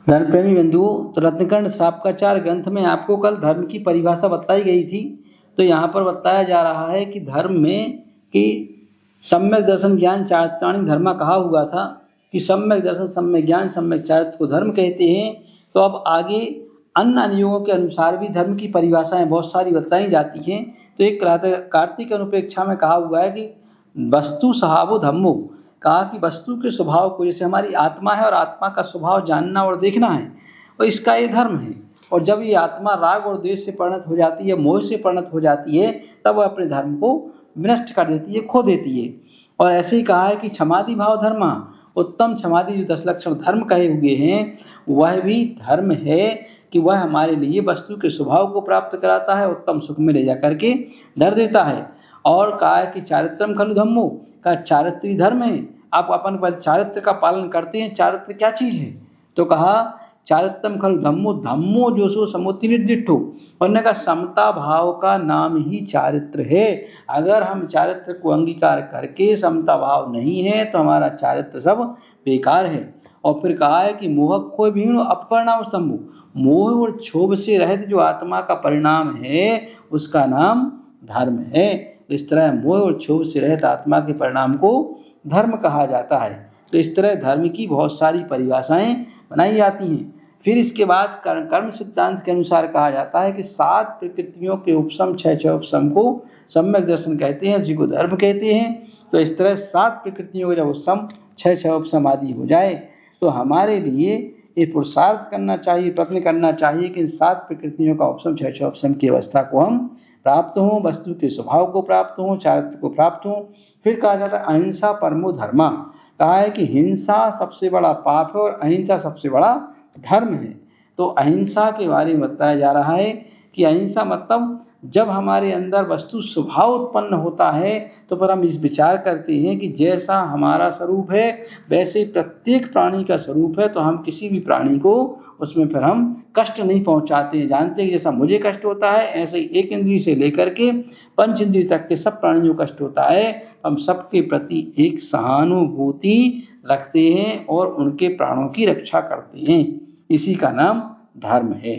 धर्म प्रेमी बंधुओं, तो रत्नकर्ण श्रापकाचार्य ग्रंथ में आपको कल धर्म की परिभाषा बताई गई थी। तो यहाँ पर बताया जा रहा है कि धर्म में कि सम्यक दर्शन ज्ञान चारित्राणि धर्म कहा हुआ था कि सम्यक दर्शन, सम्यक ज्ञान, सम्यक चारित्र को धर्म कहते हैं। तो अब आगे अन्य अनुयोगों के अनुसार भी धर्म की परिभाषाएं बहुत सारी बताई जाती हैं। तो एक कार्तिक अनुपेक्षा में कहा हुआ है कि वस्तु स्वभावो धम्मो, कहा कि वस्तु के स्वभाव को, जैसे हमारी आत्मा है और आत्मा का स्वभाव जानना और देखना है, और इसका ये धर्म है। और जब ये आत्मा राग और द्वेष से परिणत हो जाती है, मोह से परिणत हो जाती है, तब वह अपने धर्म को विनष्ट कर देती है, खो देती है। और ऐसे ही कहा है कि क्षमादि भाव धर्म, उत्तम क्षमादि जो 10 लक्षण धर्म कहे हुए हैं, वह भी धर्म है कि वह हमारे लिए वस्तु के स्वभाव को प्राप्त कराता है, उत्तम सुख में ले जा करके धर देता है। और कहा है कि चारित्रम खलु धम्मो, का चारित्री धर्म है। आप अपन चारित्र का पालन करते हैं। चारित्र क्या चीज है? तो कहा चारित्रम खलु धम्मो, धम्मो जो सो समुति निर्दिष्टो, उन्होंने कहा समता भाव का नाम ही चारित्र है। अगर हम चारित्र को अंगीकार करके समता भाव नहीं है तो हमारा चारित्र सब बेकार है। और फिर कहा है कि मोह को भी अपरिणाम स्तंभ, मोह और क्षोभ से रहित जो आत्मा का परिणाम है उसका नाम धर्म है। इस तरह मोह और क्षोभ से रहित आत्मा के परिणाम को धर्म कहा जाता है। तो इस तरह धर्म की बहुत सारी परिभाषाएं बनाई जाती हैं। फिर इसके बाद कर्म सिद्धांत के अनुसार कहा जाता है कि 7 प्रकृतियों के उपशम, 6 उपशम को सम्यक दर्शन कहते हैं, जिसको धर्म कहते हैं। तो इस तरह 7 प्रकृतियों के जब उपशम, 6 उपशम आदि हो जाए तो हमारे लिए ये पुरुषार्थ करना चाहिए, प्रयत्न करना चाहिए कि इन 7 प्रकृतियों का उपशम, 6 उपशम की अवस्था को हम प्राप्त हों, वस्तु के स्वभाव को प्राप्त हों, चारित्र को प्राप्त हों। फिर कहा जाता है अहिंसा परमो धर्मा, कहा है कि हिंसा सबसे बड़ा पाप है और अहिंसा सबसे बड़ा धर्म है। तो अहिंसा के बारे में बताया जा रहा है कि अहिंसा मतलब जब हमारे अंदर वस्तु स्वभाव उत्पन्न होता है तो फिर हम इस विचार करते हैं कि जैसा हमारा स्वरूप है वैसे प्रत्येक प्राणी का स्वरूप है, तो हम किसी भी प्राणी को उसमें फिर हम कष्ट नहीं पहुंचाते हैं। जानते हैं जैसा मुझे कष्ट होता है ऐसे ही एक इंद्रिय से लेकर के 5 इंद्रिय तक के सब प्राणियों को कष्ट होता है। हम सबके प्रति एक सहानुभूति रखते हैं और उनके प्राणों की रक्षा करते हैं। इसी का नाम धर्म है।